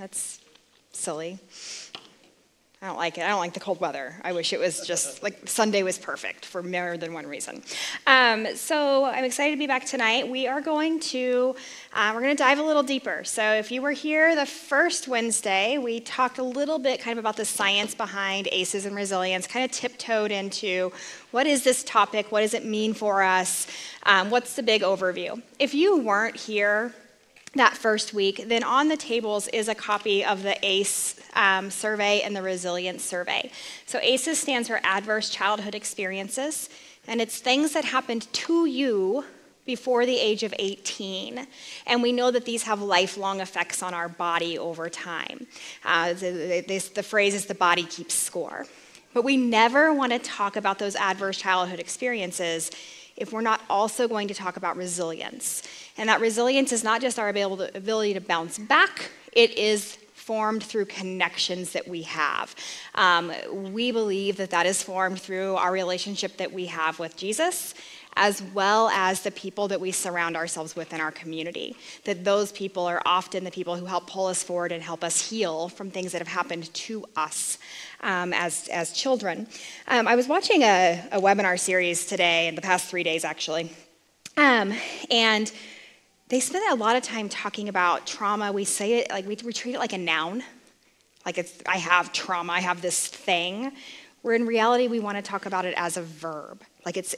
That's silly. I don't like it. I don't like the cold weather. I wish it was just like Sunday was perfect for more than one reason. So I'm excited to be back tonight. We are going to dive a little deeper. So if you were here the first Wednesday, we talked a little bit kind of about the science behind ACEs and resilience, kind of tiptoed into what is this topic, what does it mean for us, what's the big overview. If you weren't here that first week, then on the tables is a copy of the ACE survey and the resilience survey. So ACEs stands for Adverse Childhood Experiences, and it's things that happened to you before the age of 18. And we know that these have lifelong effects on our body over time. The phrase is the body keeps score. But we never want to talk about those adverse childhood experiences if we're not also going to talk about resilience. And that resilience is not just our ability to bounce back, it is formed through connections that we have. We believe that that is formed through our relationship that we have with Jesus, as well as the people that we surround ourselves with in our community. That those people are often the people who help pull us forward and help us heal from things that have happened to us as children. I was watching a webinar series today, in the past 3 days actually, and they spend a lot of time talking about trauma. We say it like we treat it like a noun, like I have trauma, I have this thing. Where in reality we want to talk about it as a verb, like it's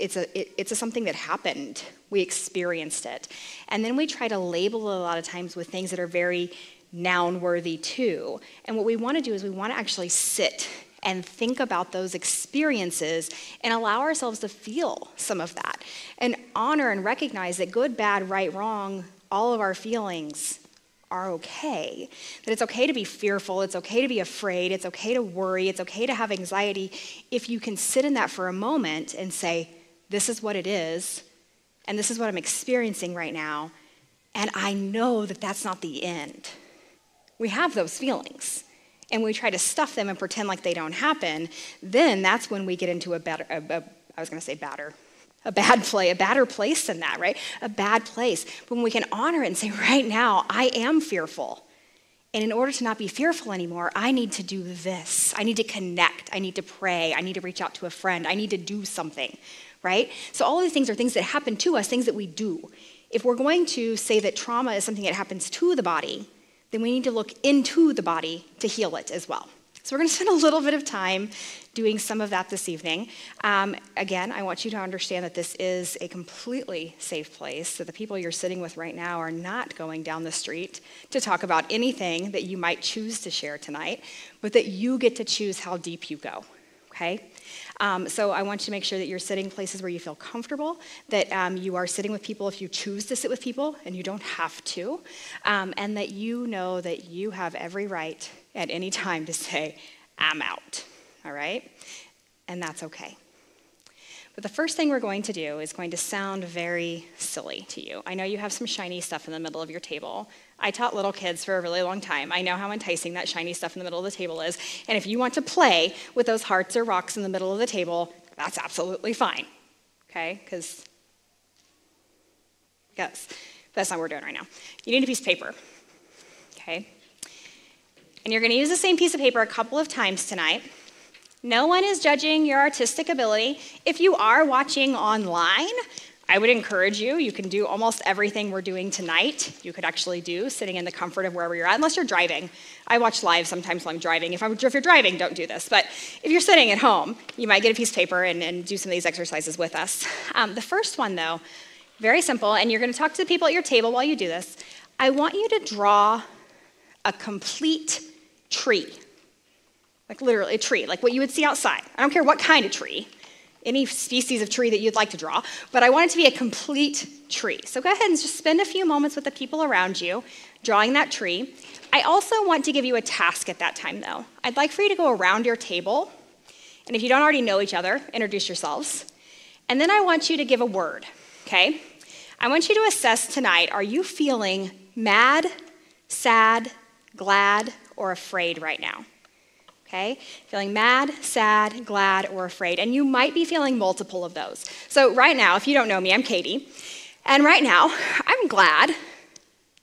something that happened. We experienced it, and then we try to label it a lot of times with things that are very noun-worthy too. And what we want to do is we want to actually sit and think about those experiences and allow ourselves to feel some of that and honor and recognize that good, bad, right, wrong, all of our feelings are okay. That it's okay to be fearful, it's okay to be afraid, it's okay to worry, it's okay to have anxiety if you can sit in that for a moment and say, this is what it is, and this is what I'm experiencing right now, and I know that that's not the end. We have those feelings, and we try to stuff them and pretend like they don't happen. Then that's when we get into a badder place than that, right? A bad place. But when we can honor it and say, right now, I am fearful. And in order to not be fearful anymore, I need to do this. I need to connect. I need to pray. I need to reach out to a friend. I need to do something, right? So all of these things are things that happen to us, things that we do. If we're going to say that trauma is something that happens to the body, then we need to look into the body to heal it as well. So we're going to spend a little bit of time doing some of that this evening. Again, I want you to understand that this is a completely safe place, so the people you're sitting with right now are not going down the street to talk about anything that you might choose to share tonight, but that you get to choose how deep you go, okay? So I want you to make sure that you're sitting places where you feel comfortable, that you are sitting with people if you choose to sit with people, and you don't have to, and that you know that you have every right at any time to say, I'm out, all right? And that's okay. But the first thing we're going to do is going to sound very silly to you. I know you have some shiny stuff in the middle of your table. I taught little kids for a really long time. I know how enticing that shiny stuff in the middle of the table is. And if you want to play with those hearts or rocks in the middle of the table, that's absolutely fine, okay? Because that's not what we're doing right now. You need a piece of paper, okay? And you're going to use the same piece of paper a couple of times tonight. No one is judging your artistic ability. If you are watching online, I would encourage you. You can do almost everything we're doing tonight. You could actually do sitting in the comfort of wherever you're at, unless you're driving. I watch live sometimes while I'm driving. If you're driving, don't do this. But if you're sitting at home, you might get a piece of paper and do some of these exercises with us. The first one, though, very simple, and you're going to talk to the people at your table while you do this. I want you to draw a complete tree. Like literally a tree, like what you would see outside. I don't care what kind of tree, any species of tree that you'd like to draw, but I want it to be a complete tree. So go ahead and just spend a few moments with the people around you drawing that tree. I also want to give you a task at that time, though. I'd like for you to go around your table, and if you don't already know each other, introduce yourselves. And then I want you to give a word, okay? I want you to assess tonight, are you feeling mad, sad, glad, or afraid right now? Okay? Feeling mad, sad, glad, or afraid. And you might be feeling multiple of those. So right now, if you don't know me, I'm Katie. And right now, I'm glad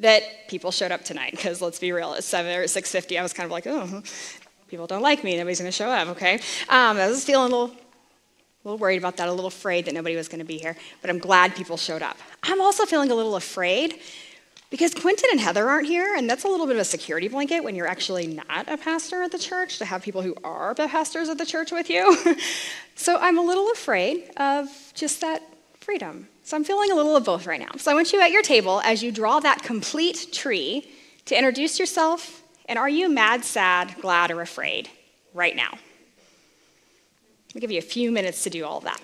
that people showed up tonight, because let's be real, at 7 or 6:50, I was kind of like, oh, people don't like me, nobody's going to show up, okay? I was feeling a little worried about that, a little afraid that nobody was going to be here, but I'm glad people showed up. I'm also feeling a little afraid because Quentin and Heather aren't here, and that's a little bit of a security blanket when you're actually not a pastor at the church, to have people who are the pastors at the church with you. So I'm a little afraid of just that freedom. So I'm feeling a little of both right now. So I want you at your table, as you draw that complete tree, to introduce yourself, and are you mad, sad, glad, or afraid right now? I'll give you a few minutes to do all of that.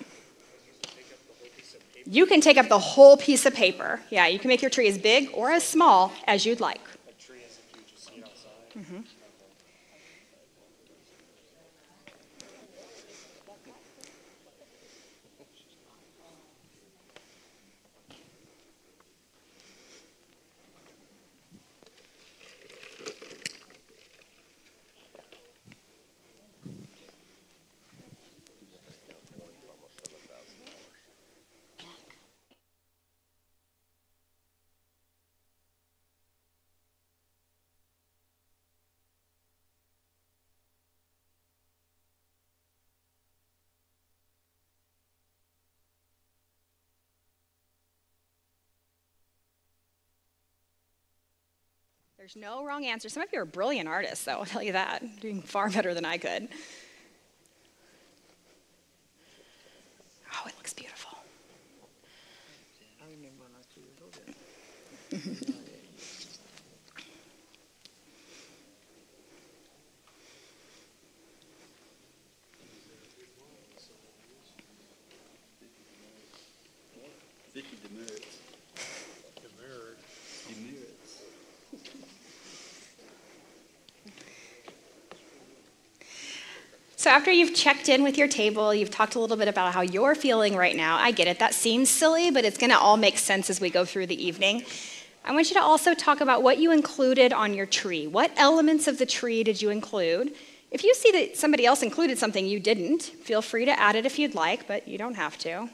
You can take up the whole piece of paper. Yeah, you can make your tree as big or as small as you'd like. A tree as if you just see outside. Mm-hmm. There's no wrong answer. Some of you are brilliant artists, though, I'll tell you that. Doing far better than I could. Oh, it looks beautiful. I remember when I was 2 years old. So after you've checked in with your table, you've talked a little bit about how you're feeling right now. I get it. That seems silly, but it's going to all make sense as we go through the evening. I want you to also talk about what you included on your tree. What elements of the tree did you include? If you see that somebody else included something you didn't, feel free to add it if you'd like, but you don't have to.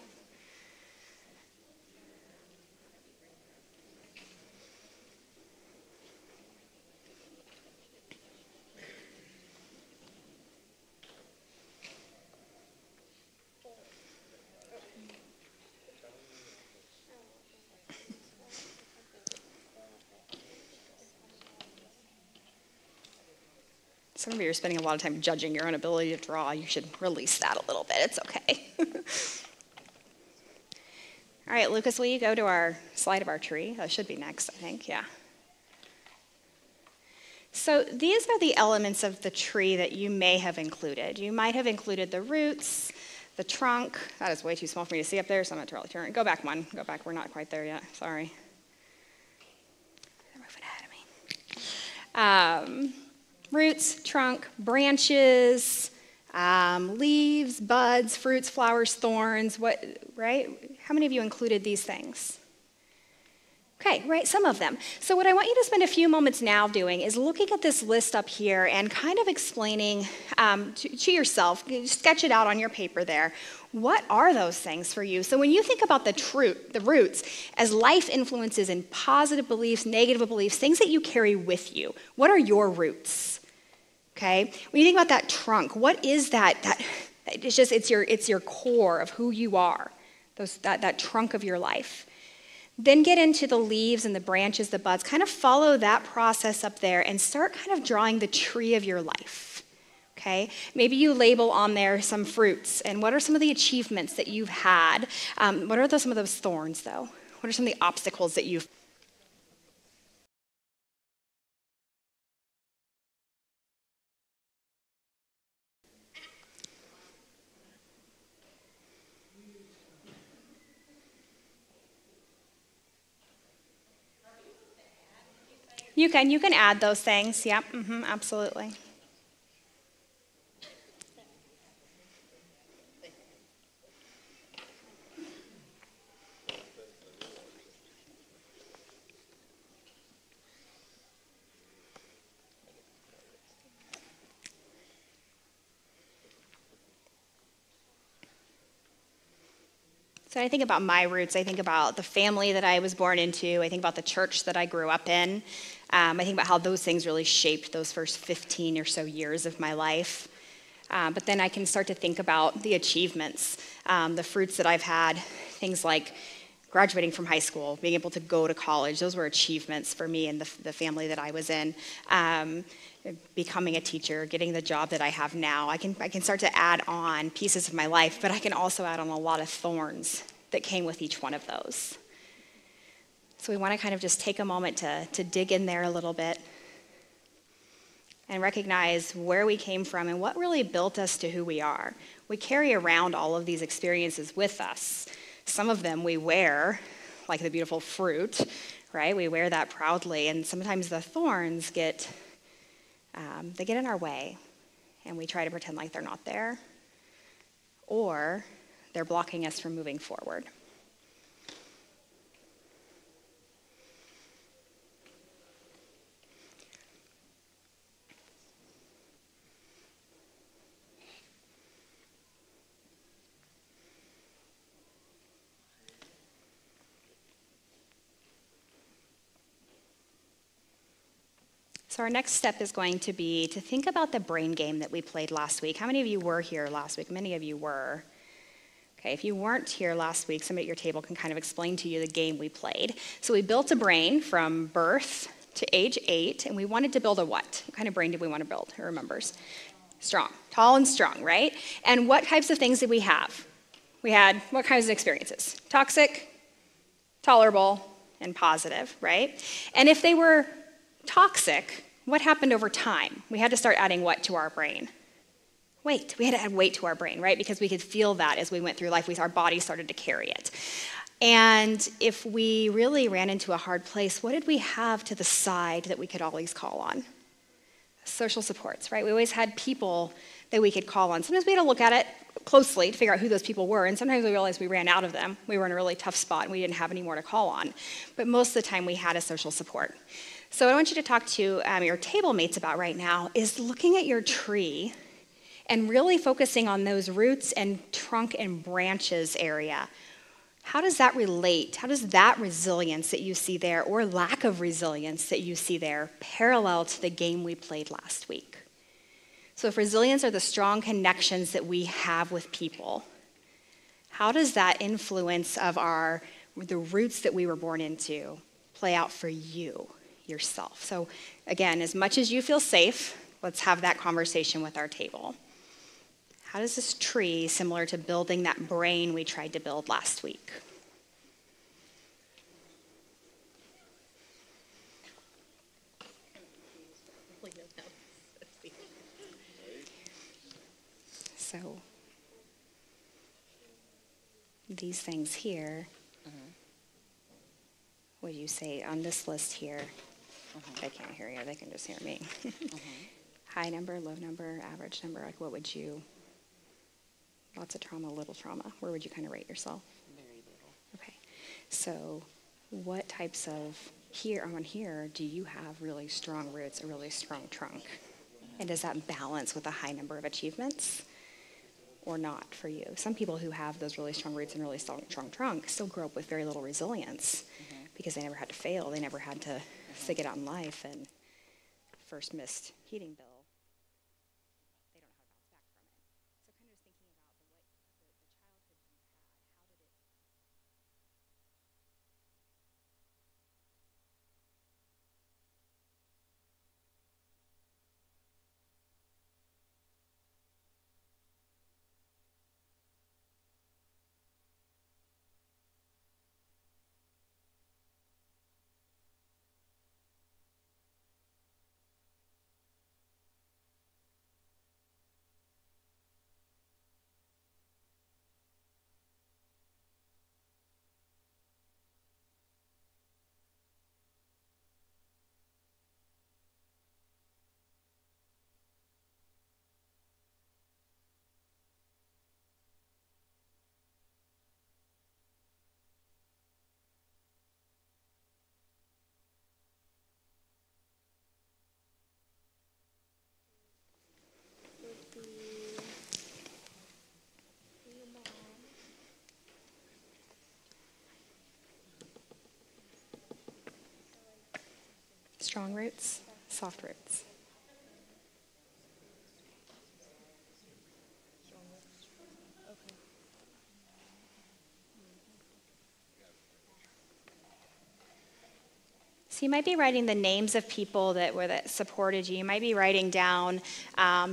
Some of you are spending a lot of time judging your own ability to draw. You should release that a little bit. It's okay. All right, Lucas, will you go to our slide of our tree? That should be next, I think. Yeah. So these are the elements of the tree that you may have included. You might have included the roots, the trunk. That is way too small for me to see up there, so I'm going to really turn it. Go back one. Go back. We're not quite there yet. Sorry. They're moving ahead of me. Roots, trunk, branches, leaves, buds, fruits, flowers, thorns, right? How many of you included these things? Okay, right, some of them. So what I want you to spend a few moments now doing is looking at this list up here and kind of explaining to yourself, sketch it out on your paper there. What are those things for you? So when you think about the roots as life influences in positive beliefs, negative beliefs, things that you carry with you, what are your roots? Okay? When you think about that trunk, what is that? It's your core of who you are, that trunk of your life. Then get into the leaves and the branches, the buds, kind of follow that process up there and start kind of drawing the tree of your life. Okay? Maybe you label on there some fruits, and what are some of the achievements that you've had? What are some of those thorns, though? What are some of the obstacles that you've... You can add those things. Yep, absolutely. So I think about my roots. I think about the family that I was born into. I think about the church that I grew up in. I think about how those things really shaped those first 15 or so years of my life. But then I can start to think about the achievements, the fruits that I've had, things like graduating from high school, being able to go to college. Those were achievements for me and the family that I was in. Becoming a teacher, getting the job that I have now. I can start to add on pieces of my life, but I can also add on a lot of thorns that came with each one of those. So we want to kind of just take a moment to dig in there a little bit and recognize where we came from and what really built us to who we are. We carry around all of these experiences with us. Some of them we wear, like the beautiful fruit, right? We wear that proudly, and sometimes the thorns get in our way, and we try to pretend like they're not there, or they're blocking us from moving forward. So our next step is going to be to think about the brain game that we played last week. How many of you were here last week? Many of you were. Okay, if you weren't here last week, somebody at your table can kind of explain to you the game we played. So we built a brain from birth to age 8, and we wanted to build a what? What kind of brain did we want to build? Who remembers? Strong. Tall and strong, right? And what types of things did we have? We had what kinds of experiences? Toxic, tolerable, and positive, right? And if they were toxic, what happened over time? We had to start adding what to our brain? Weight. We had to add weight to our brain, right? Because we could feel that as we went through life. Our body started to carry it. And if we really ran into a hard place, what did we have to the side that we could always call on? Social supports, right? We always had people that we could call on. Sometimes we had to look at it closely to figure out who those people were, and sometimes we realized we ran out of them. We were in a really tough spot, and we didn't have any more to call on. But most of the time, we had a social support. So what I want you to talk to your table mates about right now is looking at your tree and really focusing on those roots and trunk and branches area. How does that relate? How does that resilience that you see there, or lack of resilience that you see there, parallel to the game we played last week? So if resilience are the strong connections that we have with people, how does that influence of the roots that we were born into play out for you, yourself? So again, as much as you feel safe, let's have that conversation with our table. How does this tree, similar to building that brain we tried to build last week? So these things here, would you say on this list here, they can't hear you, they can just hear me. High number, low number, average number, like what would you, lots of trauma, little trauma, where would you kind of rate yourself? Very little. Okay, so what types of, here, do you have really strong roots, a really strong trunk? And does that balance with a high number of achievements or not for you? Some people who have those really strong roots and really strong trunk still grow up with very little resilience because they never had to fail. They never had to stick it out in life and first missed heating bill. They don't know how to bounce back from it. So kind of just thinking about the childhood you had, how did it Strong roots, soft roots. So you might be writing the names of people that supported you. You might be writing down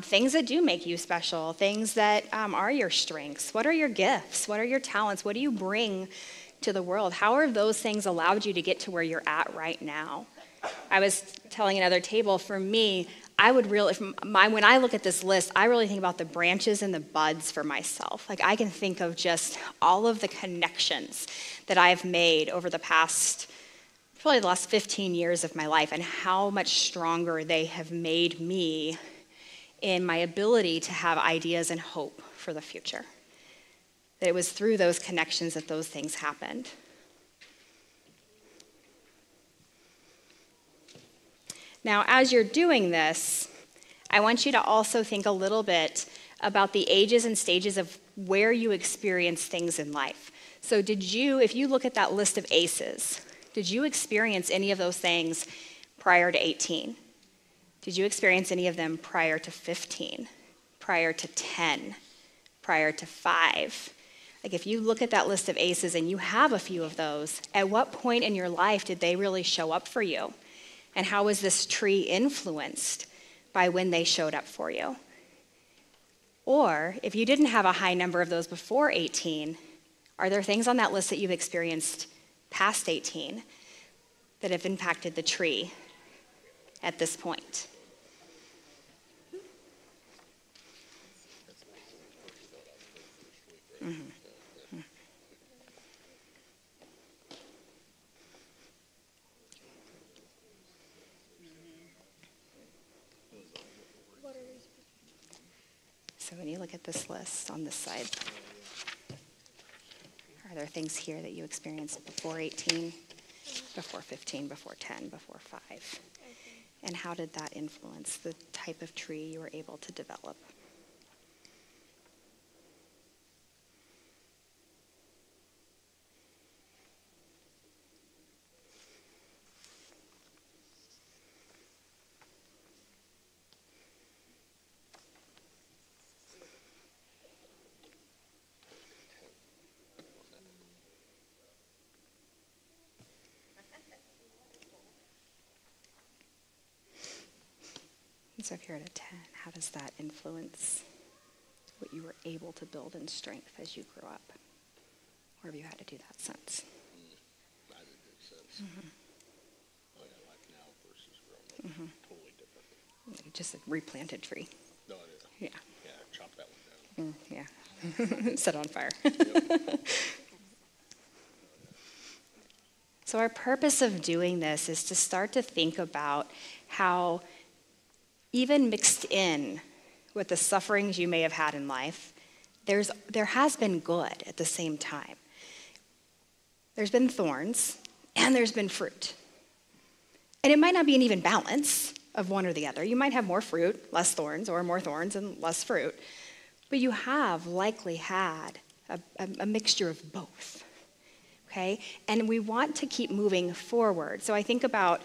things that do make you special, things that are your strengths. What are your gifts? What are your talents? What do you bring to the world? How are those things allowed you to get to where you're at right now? I was telling another table, for me, I would really, when I look at this list, I really think about the branches and the buds for myself. Like I can think of just all of the connections that I've made over the past, probably the last 15 years of my life, and how much stronger they have made me in my ability to have ideas and hope for the future. That it was through those connections that those things happened. Now, as you're doing this, I want you to also think a little bit about the ages and stages of where you experience things in life. So if you look at that list of aces, did you experience any of those things prior to 18? Did you experience any of them prior to 15, prior to 10, prior to 5? Like if you look at that list of aces and you have a few of those, at what point in your life did they really show up for you? And how was this tree influenced by when they showed up for you? Or if you didn't have a high number of those before 18, are there things on that list that you've experienced past 18 that have impacted the tree at this point? Mm-hmm. So when you look at this list on this side, are there things here that you experienced before 18, before 15, before 10, before 5? And how did that influence the type of tree you were able to develop? So if you're at a 10, how does that influence what you were able to build in strength as you grew up? Or have you had to do that since? I did sense. Mm-hmm. Oh yeah, life now versus growing up. Mm-hmm. Totally different. Just a replanted tree. No, Yeah. Yeah, chop that one down. Yeah. Set on fire. Yep. So our purpose of doing this is to start to think about how, even mixed in with the sufferings you may have had in life, there has been good at the same time. There's been thorns and there's been fruit. And it might not be an even balance of one or the other. You might have more fruit, less thorns, or more thorns and less fruit. But you have likely had a mixture of both. Okay? And we want to keep moving forward. So I think about,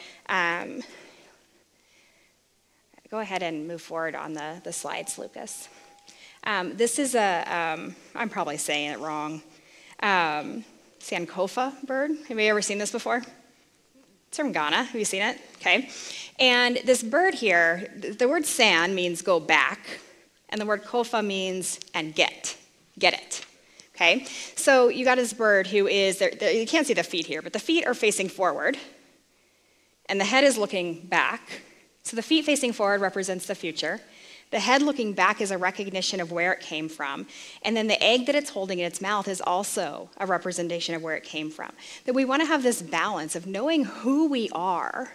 go ahead and move forward on the slides, Lucas. This is I'm probably saying it wrong, Sankofa bird. Have you ever seen this before? It's from Ghana. Have you seen it? Okay. And this bird here, the word san means go back, and the word kofa means and get it. Okay? So you got this bird who is, you can't see the feet here, but the feet are facing forward, and the head is looking back. So the feet facing forward represents the future. The head looking back is a recognition of where it came from. And then the egg that it's holding in its mouth is also a representation of where it came from. That we want to have this balance of knowing who we are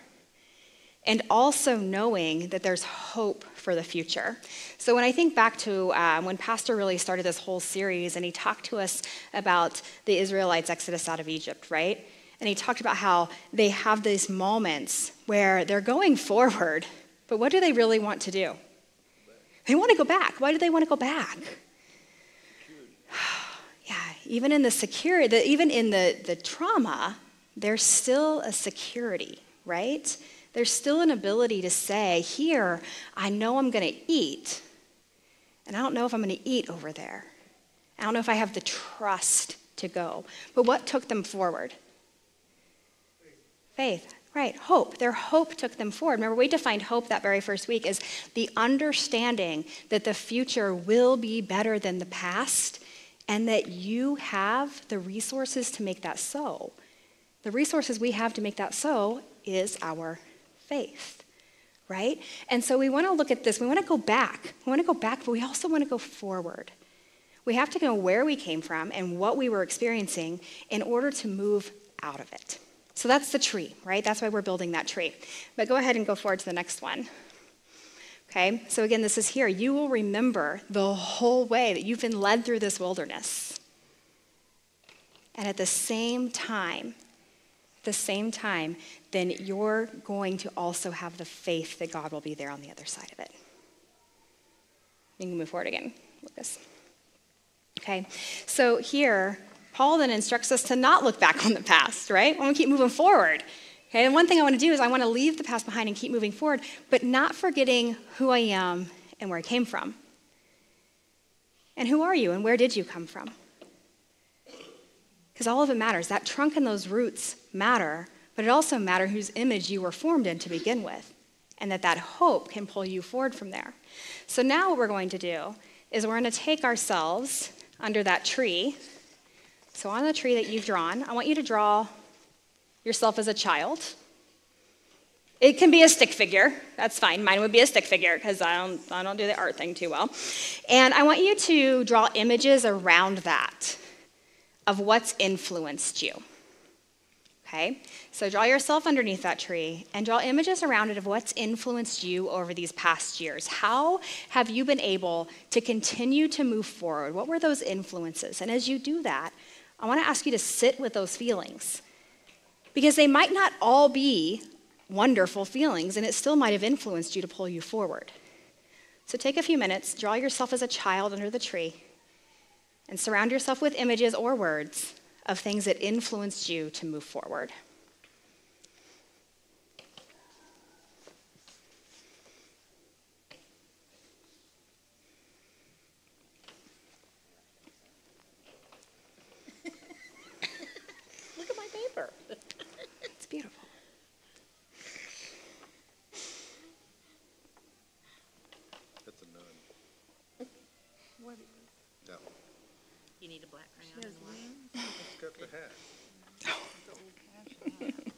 and also knowing that there's hope for the future. So when I think back to when Pastor really started this whole series and he talked to us about the Israelites' exodus out of Egypt, right? And he talked about how they have these moments where they're going forward, but what do they really want to do? They want to go back. Why do they want to go back? Yeah, even in the security, even in the trauma, there's still a security, right? There's still an ability to say, here, I know I'm going to eat, and I don't know if I'm going to eat over there. I don't know if I have the trust to go. But what took them forward? Faith. Right, hope. Their hope took them forward. Remember, we defined hope that very first week as the understanding that the future will be better than the past and that you have the resources to make that so. The resources we have to make that so is our faith, right? And so we want to look at this. We want to go back. We want to go back, but we also want to go forward. We have to know where we came from and what we were experiencing in order to move out of it. So that's the tree, right? That's why we're building that tree. But go ahead and go forward to the next one. Okay, so again, this is here. You will remember the whole way that you've been led through this wilderness. And at the same time, then you're going to also have the faith that God will be there on the other side of it. You can move forward again, Lucas. Okay, so here, Paul then instructs us to not look back on the past, right? I want to keep moving forward. Okay, and one thing I want to do is I want to leave the past behind and keep moving forward, but not forgetting who I am and where I came from. And who are you and where did you come from? Because all of it matters. That trunk and those roots matter, but it also matters whose image you were formed in to begin with, and that hope can pull you forward from there. So now what we're going to do is we're going to take ourselves under that tree. So on the tree that you've drawn, I want you to draw yourself as a child. It can be a stick figure. That's fine. Mine would be a stick figure because I don't do the art thing too well. And I want you to draw images around that of what's influenced you. Okay? So draw yourself underneath that tree and draw images around it of what's influenced you over these past years. How have you been able to continue to move forward? What were those influences? And as you do that, I want to ask you to sit with those feelings because they might not all be wonderful feelings and it still might have influenced you to pull you forward. So take a few minutes, draw yourself as a child under the tree and surround yourself with images or words of things that influenced you to move forward. Look at my paper. It's beautiful. That's a nun. What? That one. You need a black crayon and white. It's got the hat. The old fashioned.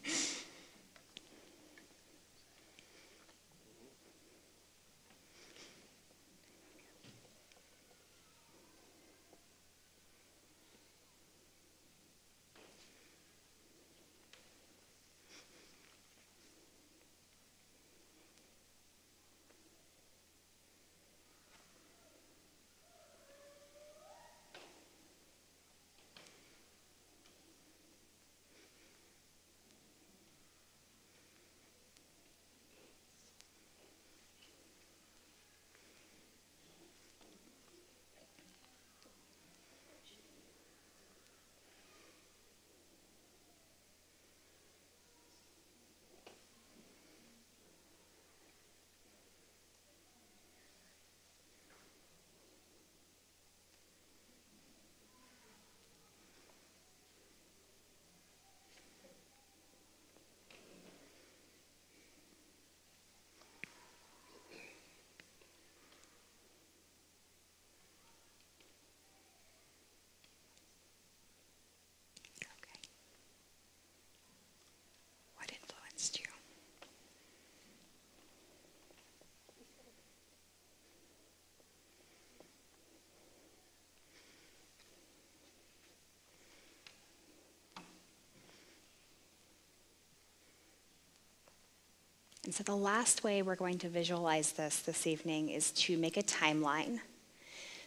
What influenced you? And so the last way we're going to visualize this evening is to make a timeline.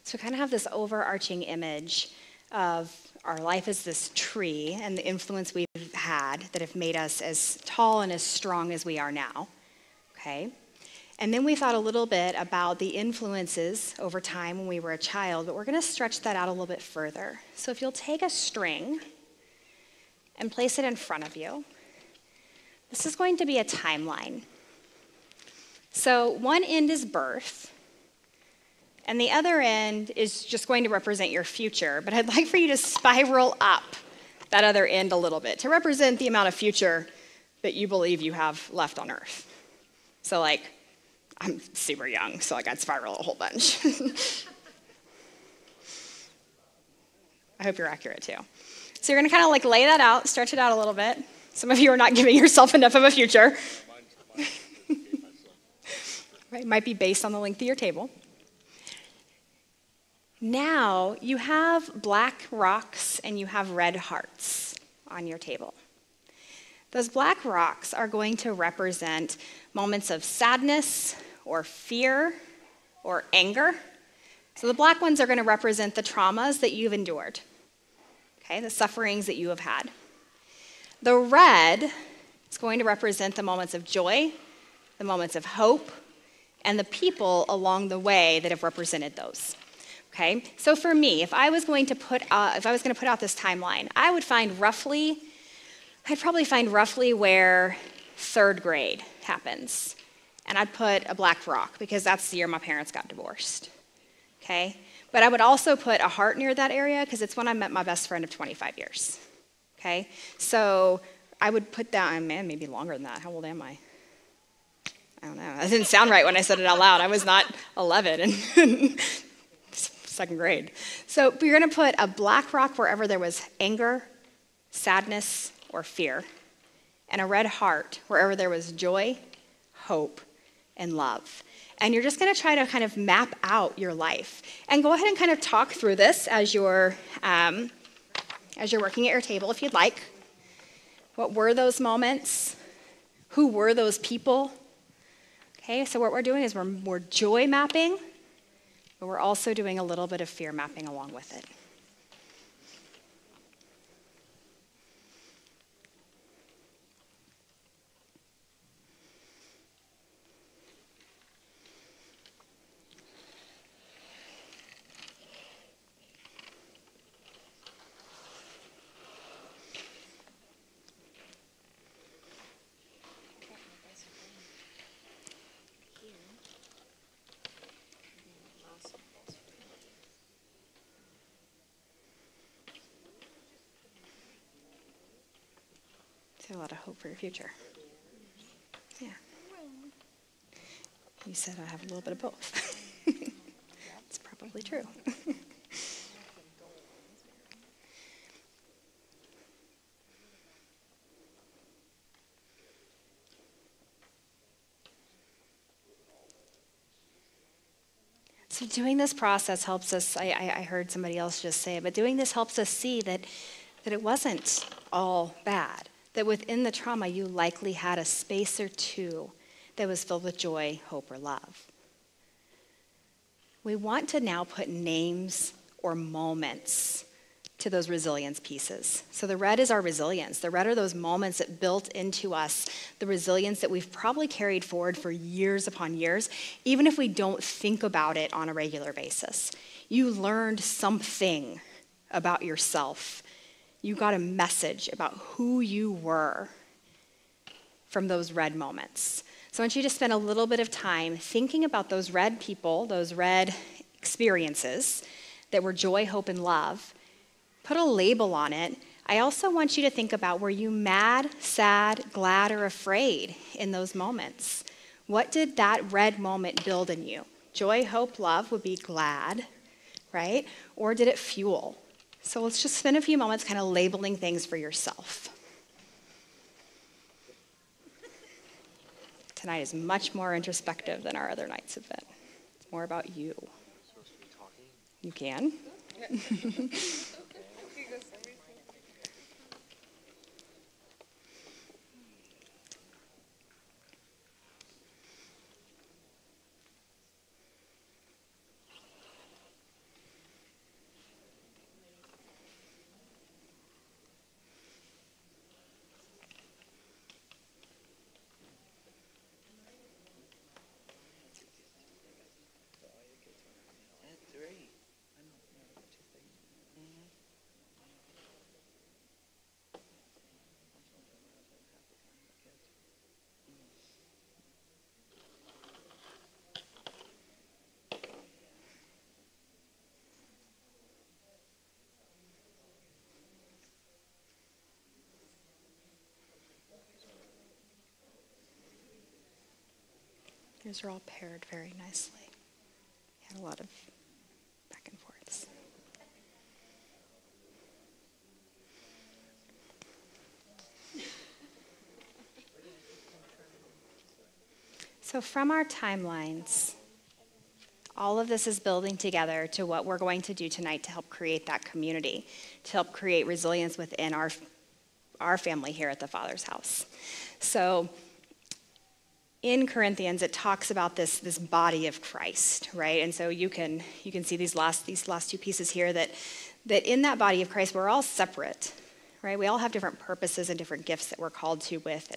So kind of have this overarching image of our life as this tree and the influence we've had that have made us as tall and as strong as we are now, okay? And then we thought a little bit about the influences over time when we were a child, but we're going to stretch that out a little bit further. So if you'll take a string and place it in front of you, This is going to be a timeline. So one end is birth, and the other end is just going to represent your future. But I'd like for you to spiral up that other end a little bit to represent the amount of future that you believe you have left on Earth. So like, I'm super young, so like I'd spiral a whole bunch. I hope you're accurate too. So you're gonna kind of like lay that out, stretch it out a little bit. Some of you are not giving yourself enough of a future. Right, might be based on the length of your table. Now you have black rocks and you have red hearts on your table. Those black rocks are going to represent moments of sadness or fear or anger. So the black ones are going to represent the traumas that you've endured, okay, the sufferings that you have had. The red is going to represent the moments of joy, the moments of hope, and the people along the way that have represented those. Okay, so for me, if I was going to put out this timeline, I'd probably find roughly where third grade happens, and I'd put a black rock because that's the year my parents got divorced. Okay, but I would also put a heart near that area because it's when I met my best friend of 25 years. Okay, so I would put that, man, maybe longer than that. How old am I? I don't know. That didn't sound right when I said it out loud. I was not 11 in second grade. So you're going to put a black rock wherever there was anger, sadness, or fear, and a red heart wherever there was joy, hope, and love. And you're just going to try to kind of map out your life. And go ahead and kind of talk through this as you're working at your table, if you'd like. What were those moments? Who were those people? Okay, so what we're doing is we're joy mapping, but we're also doing a little bit of fear mapping along with it. A lot of hope for your future. Yeah. You said I have a little bit of both. It's probably true. So doing this process helps us, I heard somebody else just say it, but doing this helps us see that it wasn't all bad. That within the trauma, you likely had a space or two that was filled with joy, hope, or love. We want to now put names or moments to those resilience pieces. So the red is our resilience. The red are those moments that built into us the resilience that we've probably carried forward for years upon years, even if we don't think about it on a regular basis. You learned something about yourself. You got a message about who you were from those red moments. So I want you to spend a little bit of time thinking about those red people, those red experiences that were joy, hope, and love. Put a label on it. I also want you to think about, were you mad, sad, glad, or afraid in those moments? What did that red moment build in you? Joy, hope, love would be glad, right? Or did it fuel? So let's just spend a few moments kind of labeling things for yourself. Tonight is much more introspective than our other nights have been. It's more about you. You can. Yours are all paired very nicely. Had a lot of back and forths. So from our timelines, all of this is building together to what we're going to do tonight to help create that community, to help create resilience within our family here at the Father's house. So in Corinthians, it talks about this body of Christ, right? And so you can see these last two pieces here that in that body of Christ, we're all separate, right? We all have different purposes and different gifts that we're called to with,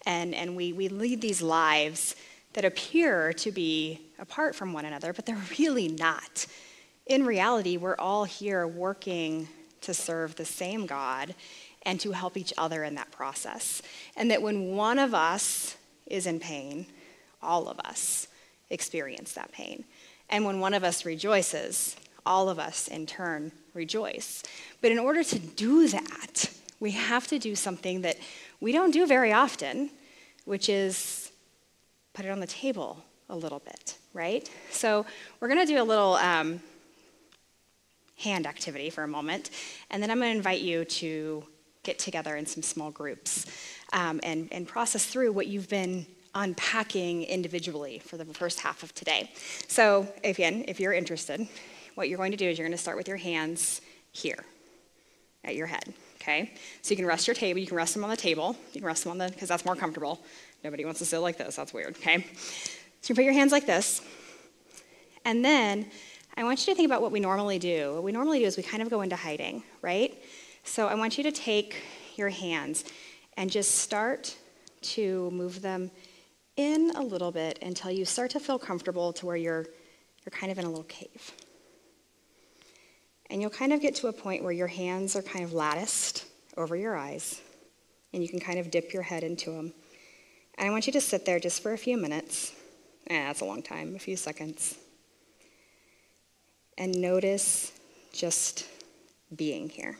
and we lead these lives that appear to be apart from one another, but they're really not. In reality, we're all here working to serve the same God and to help each other in that process. And that when one of us is in pain, all of us experience that pain. And when one of us rejoices, all of us in turn rejoice. But in order to do that, we have to do something that we don't do very often, which is put it on the table a little bit, right? So we're going to do a little hand activity for a moment, and then I'm going to invite you to get together in some small groups and process through what you've been unpacking individually for the first half of today. So again, if you're interested, what you're going to do is you're going to start with your hands here at your head, okay? So you can rest your table, you can rest them on the table, you can rest them on because that's more comfortable. Nobody wants to sit like this, that's weird, okay? So you put your hands like this, and then I want you to think about what we normally do. What we normally do is we kind of go into hiding, right? So I want you to take your hands and just start to move them in a little bit until you start to feel comfortable to where you're kind of in a little cave. And you'll kind of get to a point where your hands are kind of latticed over your eyes, and you can kind of dip your head into them. And I want you to sit there just for a few minutes. That's a long time, a few seconds. And notice just being here.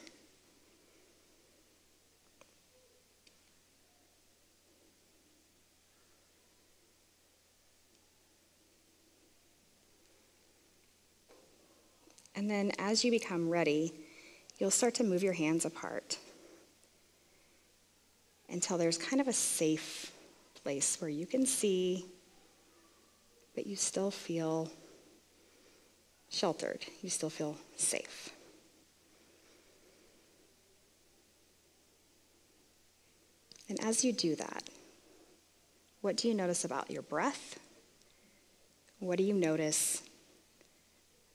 And then as you become ready, you'll start to move your hands apart until there's kind of a safe place where you can see, but you still feel sheltered. You still feel safe. And as you do that, what do you notice about your breath? What do you notice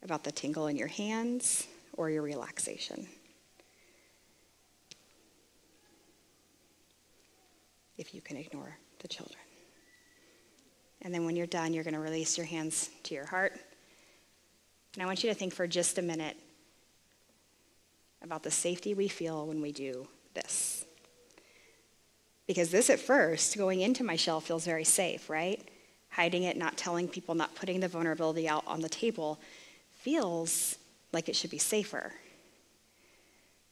about the tingle in your hands or your relaxation? If you can ignore the children. And then when you're done, you're going to release your hands to your heart. And I want you to think for just a minute about the safety we feel when we do this. Because this at first, going into my shell, feels very safe, right? Hiding it, not telling people, not putting the vulnerability out on the table feels like it should be safer.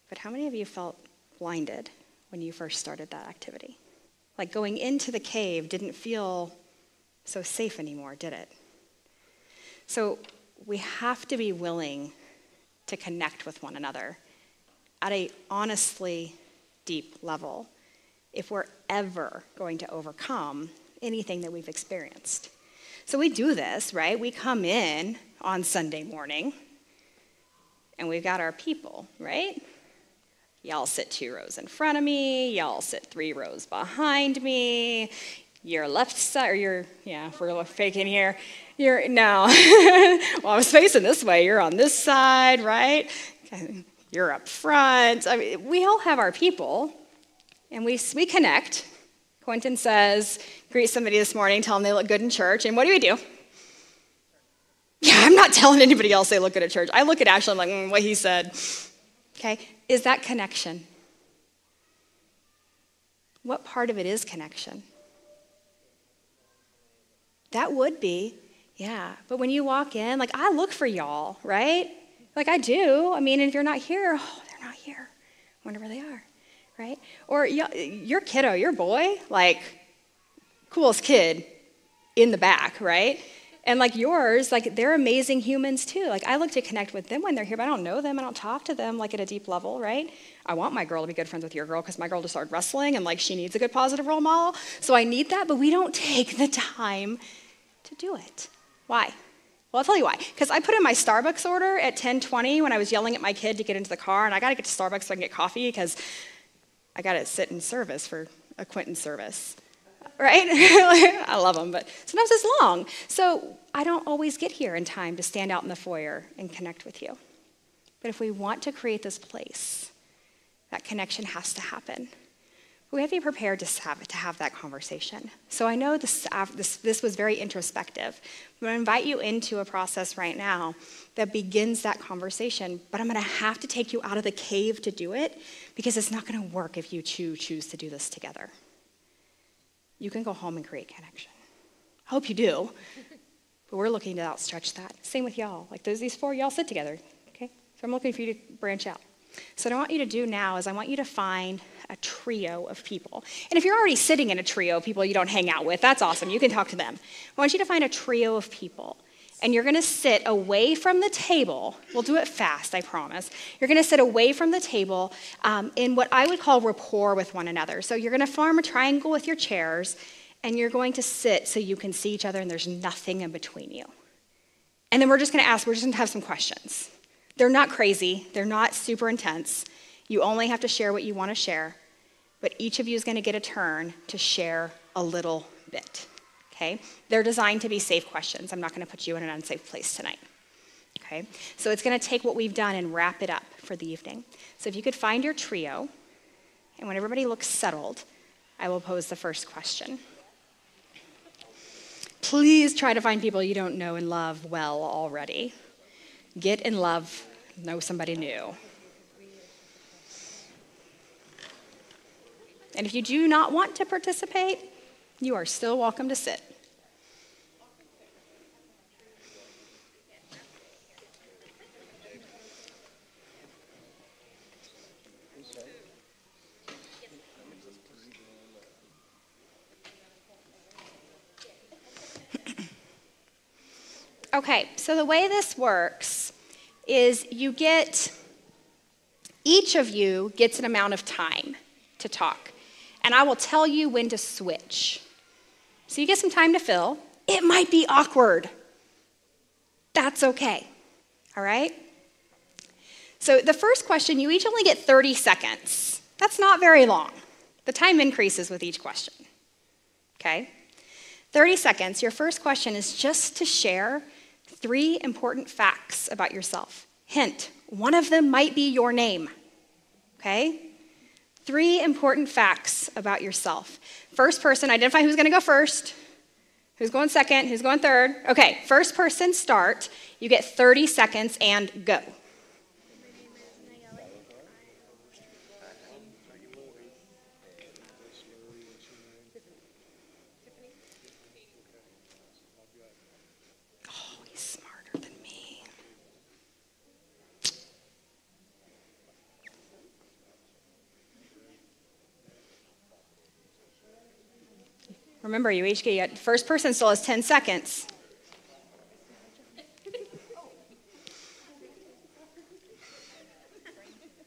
But how many of you felt blinded when you first started that activity? Like going into the cave didn't feel so safe anymore, did it? So we have to be willing to connect with one another at a honestly deep level if we're ever going to overcome anything that we've experienced. So we do this, right? We come in on Sunday morning, and we've got our people, right? Y'all sit 2 rows in front of me. Y'all sit 3 rows behind me. Your left side, if we're faking here, no. Well, I was facing this way. You're on this side, right? You're up front. I mean, we all have our people, and we connect. Quentin says, greet somebody this morning, tell them they look good in church, and what do? Yeah, I'm not telling anybody else they look good at church. I look at Ashley, I'm like, what he said. Okay, is that connection? What part of it is connection? That would be, yeah. But when you walk in, like I look for y'all, right? Like I do. I mean, if you're not here, they're not here. I wonder where they are, right? Or your kiddo, your boy, like coolest kid in the back, right? And like yours, like they're amazing humans too. Like I look to connect with them when they're here, but I don't know them. I don't talk to them like at a deep level, right? I want my girl to be good friends with your girl because my girl just started wrestling and like she needs a good positive role model. So I need that, but we don't take the time to do it. Why? Well, I'll tell you why. Because I put in my Starbucks order at 10:20 when I was yelling at my kid to get into the car, and I got to get to Starbucks so I can get coffee because I got to sit in service for a Quentin service. Right? I love them, but sometimes it's long. So I don't always get here in time to stand out in the foyer and connect with you. But if we want to create this place, that connection has to happen. We have to be prepared to have that conversation. So I know this was very introspective. I'm going to invite you into a process right now that begins that conversation, but I'm going to have to take you out of the cave to do it because it's not going to work if you choose to do this together. You can go home and create connection. I hope you do, but we're looking to outstretch that. Same with y'all. Like these four, y'all sit together, okay? So I'm looking for you to branch out. So what I want you to do now is I want you to find a trio of people. And if you're already sitting in a trio of people you don't hang out with, that's awesome. You can talk to them. I want you to find a trio of people. And you're going to sit away from the table. We'll do it fast, I promise. You're going to sit away from the table in what I would call rapport with one another. So you're going to form a triangle with your chairs, and you're going to sit so you can see each other and there's nothing in between you. And then we're just going to have some questions. They're not crazy. They're not super intense. You only have to share what you want to share. But each of you is going to get a turn to share a little bit. Okay? They're designed to be safe questions. I'm not going to put you in an unsafe place tonight. Okay? So it's going to take what we've done and wrap it up for the evening. So if you could find your trio, and when everybody looks settled, I will pose the first question. Please try to find people you don't know and love well already. Get in love, know somebody new. And if you do not want to participate, you are still welcome to sit. Okay, so the way this works is each of you gets an amount of time to talk. And I will tell you when to switch. So you get some time to fill. It might be awkward. That's okay. All right? So the first question, you each only get 30 seconds. That's not very long. The time increases with each question. Okay? 30 seconds. Your first question is just to share 3 important facts about yourself. Hint, one of them might be your name. Okay? 3 important facts about yourself. First person, identify who's going to go first, who's going second, who's going third. Okay, first person, start. You get 30 seconds and go. Oh, he's smarter than me. Remember, you each get, first person still has 10 seconds.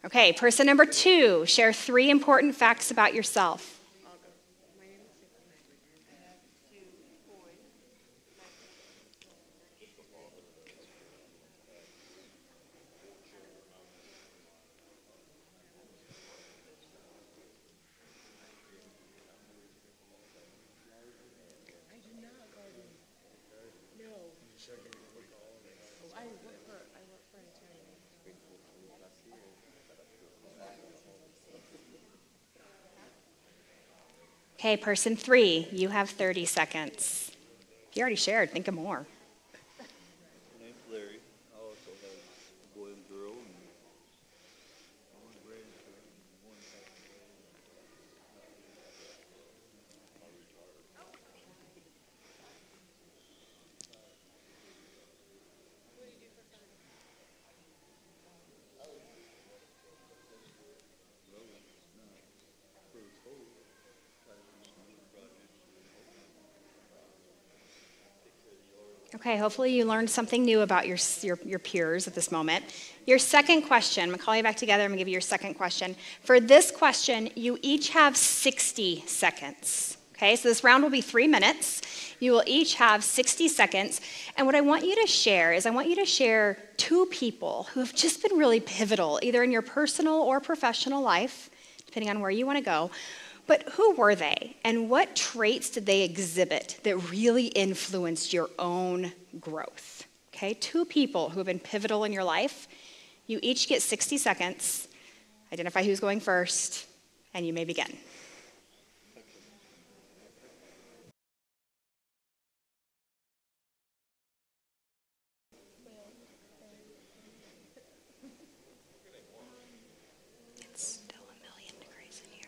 Okay, person number 2, share 3 important facts about yourself. Okay, person 3, you have 30 seconds. You already shared, think of more. My name's Larry. I also have a boy and girl, and one grandson, and one Okay, hopefully you learned something new about your peers at this moment. Your second question, I'm going to call you back together. I'm going to give you your second question. For this question, you each have 60 seconds. Okay, so this round will be 3 minutes. You will each have 60 seconds. And what I want you to share is I want you to share 2 people who have just been really pivotal, either in your personal or professional life, depending on where you want to go. But who were they, and what traits did they exhibit that really influenced your own growth? Okay, 2 people who have been pivotal in your life. You each get 60 seconds. Identify who's going first, and you may begin. It's still a million degrees in here.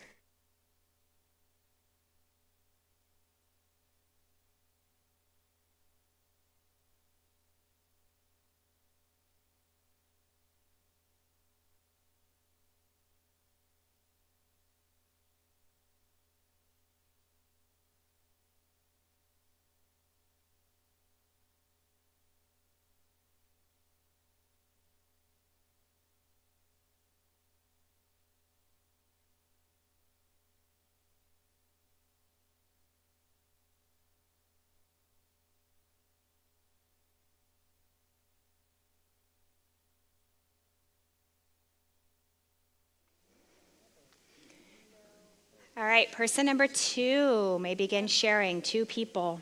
All right, person number 2 may begin sharing. 2 people.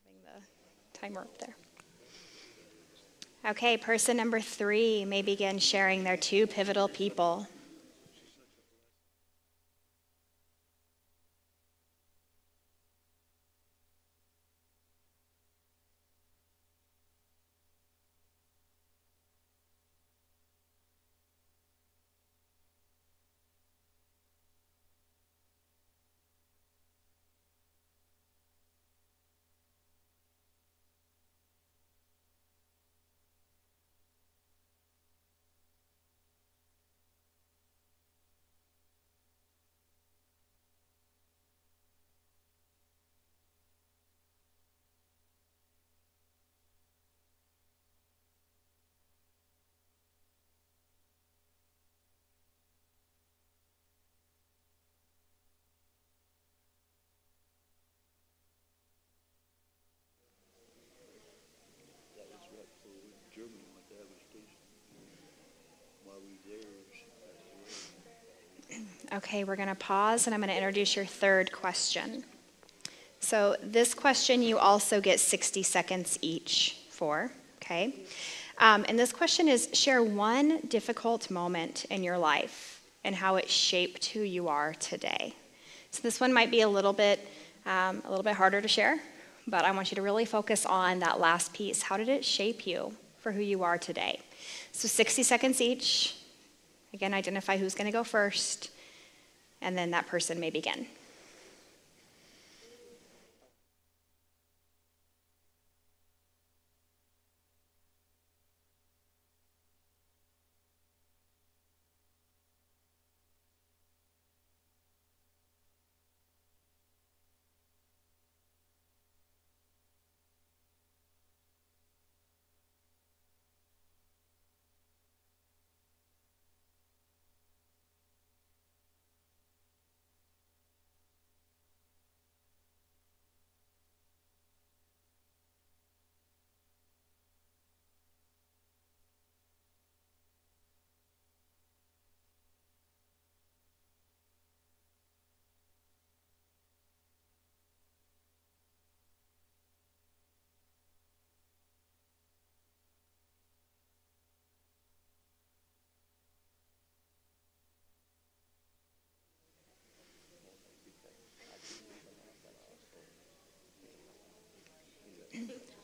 Having the timer up there. Okay, person number 3 may begin sharing their 2 pivotal people. That was what, so Germany went to have a station while we there. Okay, we're going to pause and I'm going to introduce your third question. So this question you also get 60 seconds each for, okay? And this question is share one difficult moment in your life and how it shaped who you are today. So this one might be a little bit harder to share, but I want you to really focus on that last piece. How did it shape you for who you are today? So 60 seconds each. Again, identify who's going to go first, and then that person may begin.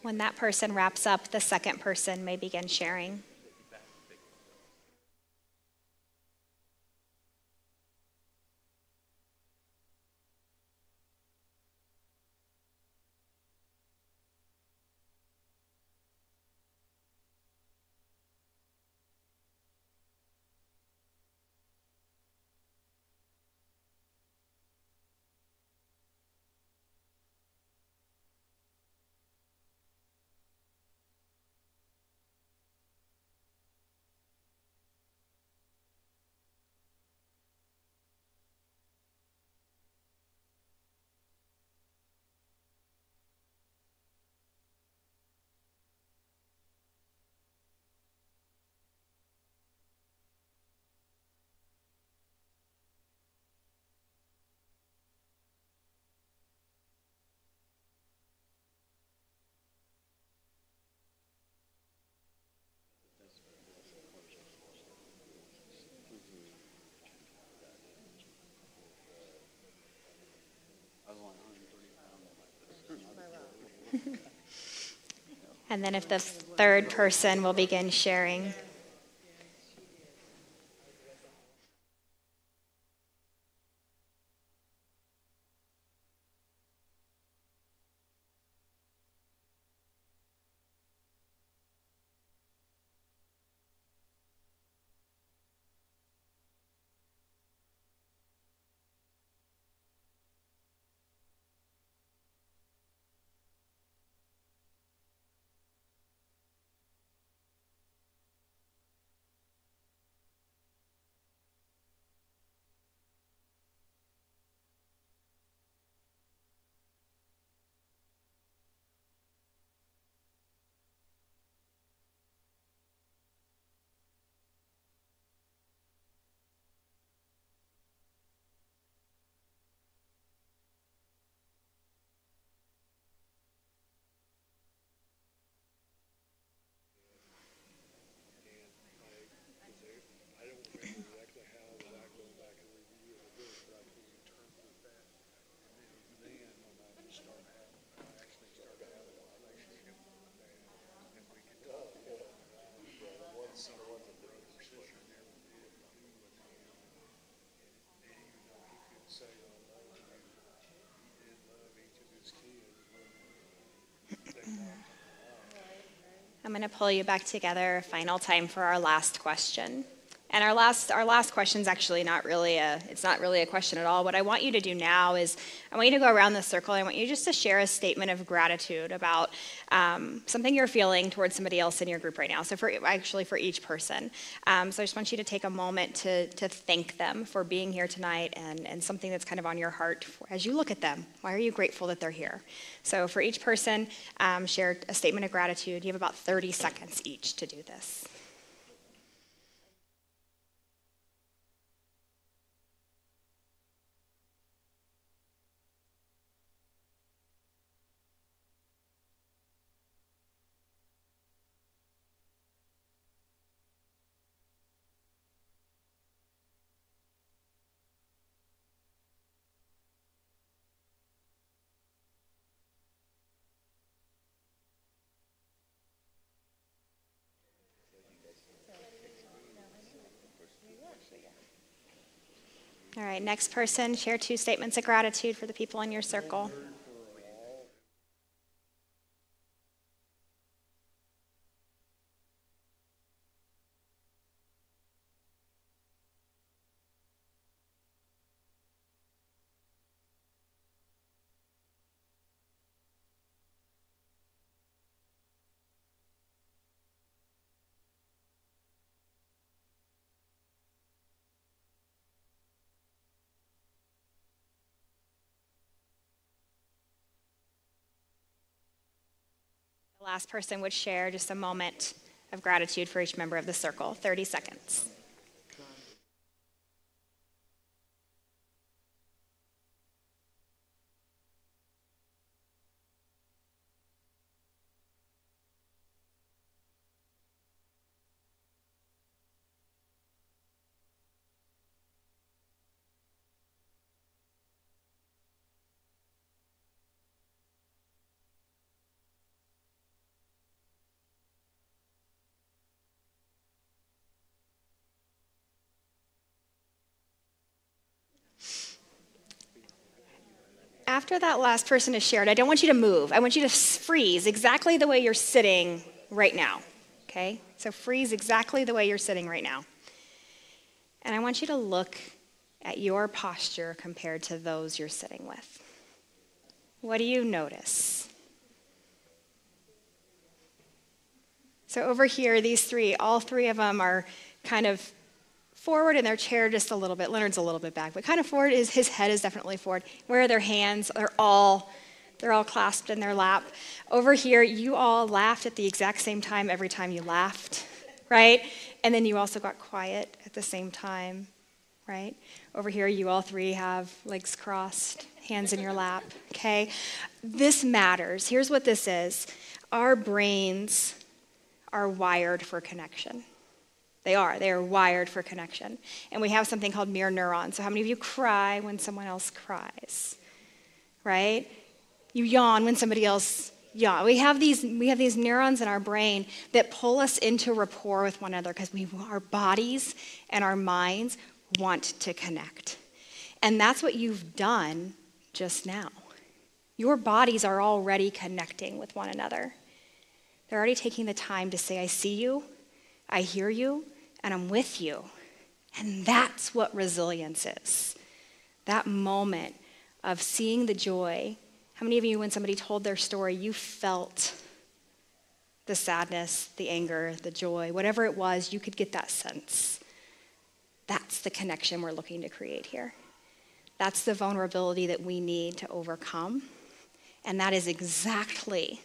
When that person wraps up, the second person may begin sharing. And then if the third person will begin sharing. I'm going to pull you back together a final time for our last question. And our last question is actually not really a question at all. What I want you to do now is I want you to go around the circle. I want you just to share a statement of gratitude about something you're feeling towards somebody else in your group right now. So for each person. So I just want you to take a moment to thank them for being here tonight and something that's kind of on your heart as you look at them. Why are you grateful that they're here? So for each person, share a statement of gratitude. You have about 30 seconds each to do this. All right, next person, share 2 statements of gratitude for the people in your circle. The last person would share just a moment of gratitude for each member of the circle. 30 seconds. after that last person has shared, I don't want you to move. I want you to freeze exactly the way you're sitting right now, okay? So freeze exactly the way you're sitting right now. And I want you to look at your posture compared to those you're sitting with. What do you notice? So over here, these three, all three of them are kind of forward in their chair just a little bit. Leonard's a little bit back, but kind of forward. His head is definitely forward. Where are their hands? They're all clasped in their lap. Over here, you all laughed at the exact same time every time you laughed, right? And then you also got quiet at the same time, right? Over here, you all three have legs crossed, hands in your lap, okay? This matters. Here's what this is. Our brains are wired for connection. They are wired for connection. And we have something called mirror neurons. So how many of you cry when someone else cries? Right? You yawn when somebody else yawns. We have these neurons in our brain that pull us into rapport with one another because our bodies and our minds want to connect. And that's what you've done just now. Your bodies are already connecting with one another. They're already taking the time to say, I see you, I hear you, and I'm with you. And that's what resilience is. That moment of seeing the joy. How many of you, when somebody told their story, you felt the sadness, the anger, the joy, whatever it was, you could get that sense. That's the connection we're looking to create here. That's the vulnerability that we need to overcome. And that is exactly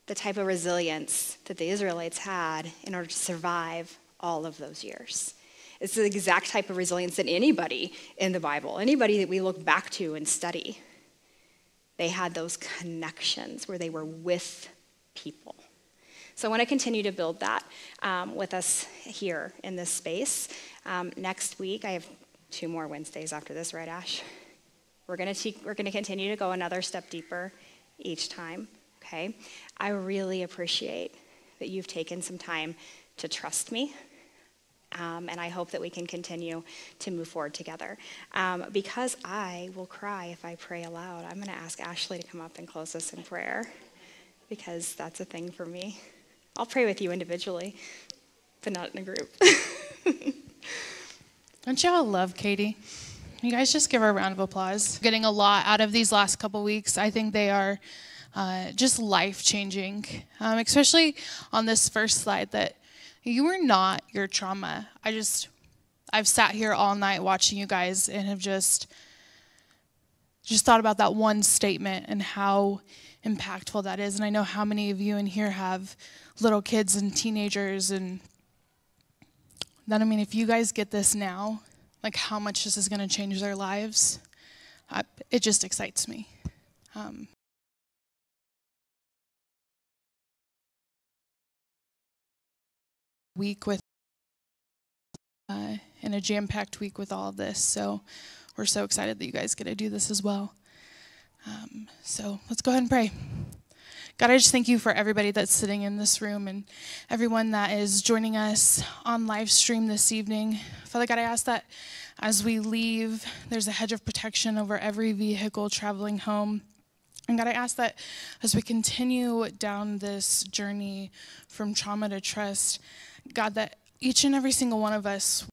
the type of resilience that the Israelites had in order to survive all of those years. It's the exact type of resilience that anybody in the Bible, anybody that we look back to and study, they had those connections where they were with people. So I want to continue to build that with us here in this space. Next week, I have 2 more Wednesdays after this, right, Ash? We're going to continue to go another step deeper each time. Okay, I really appreciate that you've taken some time to trust me, and I hope that we can continue to move forward together. Because I will cry if I pray aloud, I'm going to ask Ashley to come up and close us in prayer, because that's a thing for me. I'll pray with you individually, but not in a group. Don't you all love Katie? You guys just give her a round of applause. Getting a lot out of these last couple weeks. I think they are just life-changing, especially on this first slide that you are not your trauma. I've sat here all night watching you guys and have just thought about that one statement and how impactful that is. And I know how many of you in here have little kids and teenagers, and that, I mean, if you guys get this now, like how much this is going to change their lives, it just excites me. Week with in a jam-packed week with all of this, so we're so excited that you guys get to do this as well. So let's go ahead and pray. God, I just thank you for everybody that's sitting in this room and everyone that is joining us on live stream this evening. Father God, I ask that as we leave, there's a hedge of protection over every vehicle traveling home. And God, I ask that as we continue down this journey from trauma to trust, God, that each and every single one of us